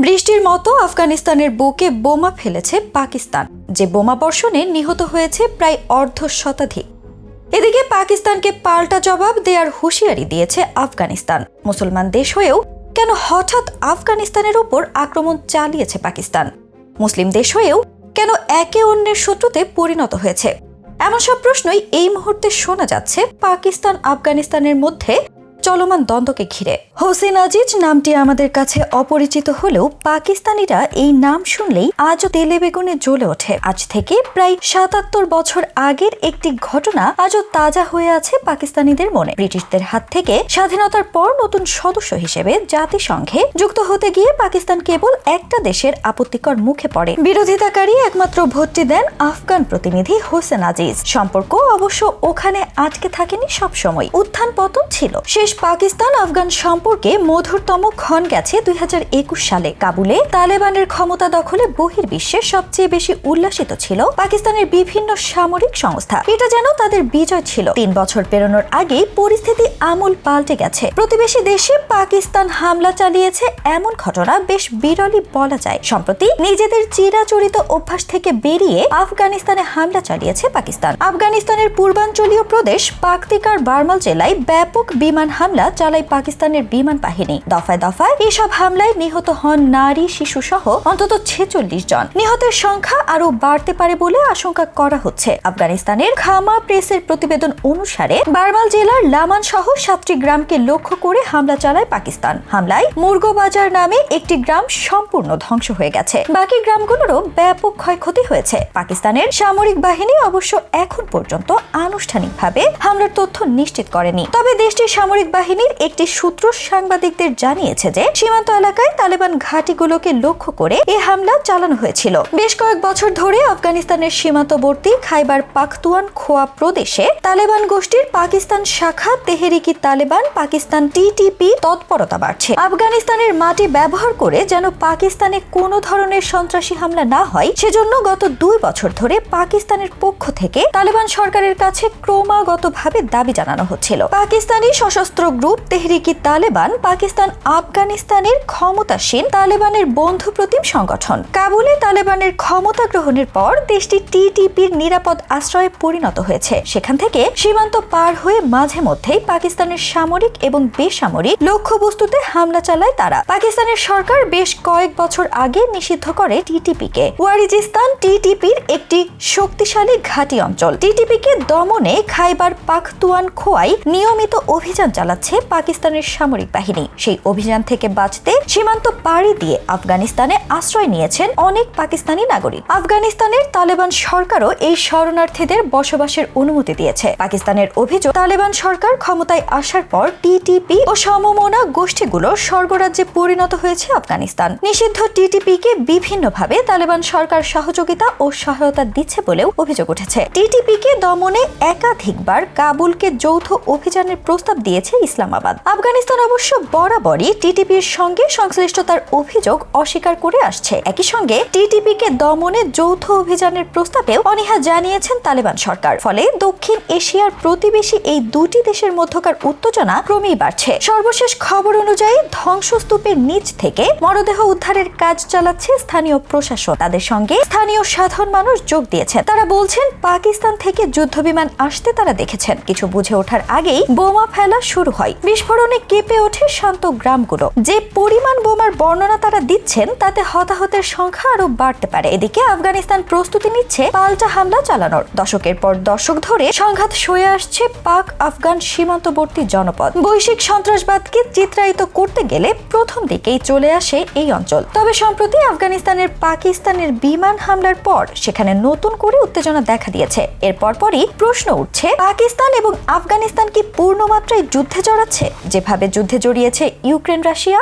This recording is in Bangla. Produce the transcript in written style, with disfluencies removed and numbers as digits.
বৃষ্টির মতো আফগানিস্তানের বুকে বোমা ফেলেছে পাকিস্তান, যে বোমা বর্ষণে নিহত হয়েছে প্রায় অর্ধশতাধিক। এদিকে পাকিস্তানকে পাল্টা জবাব দেওয়ার হুঁশিয়ারি দিয়েছে আফগানিস্তান। মুসলমান দেশ হয়েও কেন হঠাৎ আফগানিস্তানের উপর আক্রমণ চালিয়েছে পাকিস্তান? মুসলিম দেশ হয়েও কেন একে অন্যের শত্রুতে পরিণত হয়েছে? এমন সব প্রশ্নই এই মুহূর্তে শোনা যাচ্ছে পাকিস্তান আফগানিস্তানের মধ্যে চলমান দ্বন্দ্বকে ঘিরে। হোসেন আজিজ নামটি আমাদের কাছে অপরিচিত হলেও পাকিস্তানিরা এই নাম শুনলেই আজও তেলে বেগুনে জ্বলে ওঠে। আজ থেকে প্রায় ৭৭ বছর আগের একটি ঘটনা আজও তাজা হয়ে আছে পাকিস্তানিদের মনে। ব্রিটিশদের হাত থেকে স্বাধীনতার পর নতুন সদস্য হিসেবে জাতিসংঘে যুক্ত হতে গিয়ে পাকিস্তান কেবল একটা দেশের আপত্তিকর মুখে পড়ে। বিরোধিতাকারী একমাত্র ভোটটি দেন আফগান প্রতিনিধি হোসেন আজিজ। সম্পর্ক অবশ্য ওখানে আটকে থাকেনি, সবসময় উত্থান পতন ছিল। শেষ পাকিস্তান আফগান সম্পর্কে মধুরতম ক্ষণ গেছে ২০২১ সালে। কাবুলে তালেবানের ক্ষমতা দখলে বহির্বিশ্বে সবচেয়ে বেশি উল্লাসিত ছিল পাকিস্তানের বিভিন্ন সামরিক সংস্থা। এটা যেন তাদের বিজয় ছিল। ৩ বছর পেরোনোর আগেই পরিস্থিতি আমূল পাল্টে গেছে। প্রতিবেশী দেশে পাকিস্তান হামলা চালিয়েছে এমন ঘটনা বেশ বিরলই বলা যায়। সম্প্রতি নিজেদের চিরাচরিত অভ্যাস থেকে বেরিয়ে আফগানিস্তানে হামলা চালিয়েছে পাকিস্তান। আফগানিস্তানের পূর্বাঞ্চলীয় প্রদেশ পাকতিকার বার্মাল জেলায় ব্যাপক বিমান হামলা চালায় পাকিস্তানের বিমান বাহিনী। দফায় দফায় এসব হামলায় নিহত হন নারী, শিশু সহ অন্তত ৪৬ জন। নিহতের সংখ্যা আরো বাড়তে পারে বলে আশঙ্কা করা হচ্ছে। আফগানিস্তানের খামা প্রেসের প্রতিবেদন অনুসারে বার্মাল জেলার লামান সহ ৭টি গ্রামকে লক্ষ্য করে হামলা চালায় পাকিস্তান। হামলায় মুরগো বাজার নামে একটি গ্রাম সম্পূর্ণ ধ্বংস হয়ে গেছে। বাকি গ্রামগুলোরও ব্যাপক ক্ষয়ক্ষতি হয়েছে। পাকিস্তানের সামরিক বাহিনী অবশ্য এখন পর্যন্ত আনুষ্ঠানিকভাবে হামলার তথ্য নিশ্চিত করেনি। তবে দেশটির সামরিক বাহিনীর একটি সূত্র সাংবাদিকদের জানিয়েছে যে সীমান্ত এলাকায় তালেবান ঘাঁটিগুলোকে লক্ষ্য করে এই হামলা চালানো হয়েছিল। বেশ কয়েক বছর ধরে আফগানিস্তানের সীমান্তবর্তী খাইবার পাখতুয়ানখোয়া প্রদেশে তালেবান গোষ্ঠীর পাকিস্তান শাখা তেহরিকি তালেবান পাকিস্তান টিটিপি তৎপরতা বাড়ছে। আফগানিস্তানের মাটি ব্যবহার করে যেন পাকিস্তানে কোনো ধরনের সন্ত্রাসী হামলা না হয়, সেজন্য গত ২ বছর ধরে পাকিস্তানের পক্ষ থেকে তালেবান সরকারের কাছে ক্রমাগতভাবে দাবি জানানো হচ্ছিল। পাকিস্তানি সশস্ত্র গ্রুপ তেহরিকি তালেবান পাকিস্তান আফগানিস্তানের ক্ষমতাসীন তালেবানের বন্ধু প্রতিম সংগঠন। কাবুলে তালেবানের ক্ষমতা গ্রহণের পর দেশটি টিটিপির নিরাপদ আশ্রয়ে পরিণত হয়েছে। সেখান থেকে সীমান্ত পার হয়ে মাঝে মধ্যেই পাকিস্তানের সামরিক এবং বেসামরিক লক্ষ্যবস্তুতে হামলা চালায় তারা। পাকিস্তানের সরকার বেশ কয়েক বছর আগে নিষিদ্ধ করে টিটিপিকে। ওয়ারিজিস্তান টিটিপির একটি শক্তিশালী ঘাঁটি অঞ্চল। টিটিপিকে দমনে খাইবার পাখতুয়ানখোয়ায় নিয়মিত অভিযান চালাচ্ছে পাকিস্তানের সামরিক বাহিনী। সেই অভিযান থেকে বাঁচতে সীমান্ত পাড়ি দিয়ে আফগানিস্তানে আশ্রয় নিয়েছেন অনেক পাকিস্তানি নাগরিক। আফগানিস্তানের তালেবান সরকারও এই শরণার্থীদের বসবাসের অনুমতি দিয়েছে। পাকিস্তানের অভিযোগ, তালেবান সরকার ক্ষমতায় আসার পর টিটিপি ও সমমনা গোষ্ঠীগুলো স্বর্গরাজ্যে পরিণত হয়েছে আফগানিস্তান। নিষিদ্ধ টিটিপিকে বিভিন্নভাবে তালেবান সরকার সহযোগিতা ও সহায়তা দিচ্ছে বলেও অভিযোগ উঠেছে। টিটিপিকে দমনে একাধিকবার কাবুলকে যৌথ অভিযানের প্রস্তাব দিয়েছে ইসলামাবাদ। আফগানিস্তান অবশ্য বরাবরই টিটিপির সঙ্গে সংশ্লিষ্টতার অভিযোগ অস্বীকার করে আসছে। একই সঙ্গে টিটিপিকে দমনে যৌথ অভিযানের প্রস্তাবেও অনীহা জানিয়েছেন তালেবান সরকার। ফলে দক্ষিণ এশিয়ার প্রতিবেশী এই দুটি দেশের মধ্যকার উত্তেজনা ক্রমেই বাড়ছে। সর্বশেষ খবর অনুযায়ী ধ্বংসস্তূপের নিচ থেকে মরদেহ উদ্ধারের কাজ চালাচ্ছে স্থানীয় প্রশাসন। তাদের সঙ্গে স্থানীয় সাধারণ মানুষ যোগ দিয়েছেন। তারা বলছেন পাকিস্তান থেকে যুদ্ধবিমান আসতে তারা দেখেছেন। কিছু বুঝে ওঠার আগেই বোমা ফেলা শুরু হয়। বিস্ফোরণে কেঁপে ওঠে শান্ত গ্রামগুলো। যে পরিমাণ বোমার বর্ণনা তারা দিচ্ছেন তাতে হতাহতের সংখ্যা আরো বাড়তে পারে। এদিকে আফগানিস্তান প্রস্তুতি নিচ্ছে পাল্টা হামলা চালানোর। দশকের পর দশক ধরে সংঘাত সয়ে আসছে পাক আফগান সীমান্তবর্তী জনপদ। বৈশ্বিক সন্ত্রাসবাদকে চিত্রায়িত করতে গেলে প্রথম দিকেই চলে আসে এই অঞ্চল। তবে সম্প্রতি আফগানিস্তানের পাকিস্তানের বিমান হামলার পর সেখানে নতুন করে উত্তেজনা দেখা দিয়েছে। এর পরপরই প্রশ্ন উঠছে, পাকিস্তান এবং আফগানিস্তান কি পূর্ণমাত্রায় যুদ্ধে জড়াচ্ছে, যেভাবে যুদ্ধে জড়িয়েছে ইউক্রেন, রাশিয়া?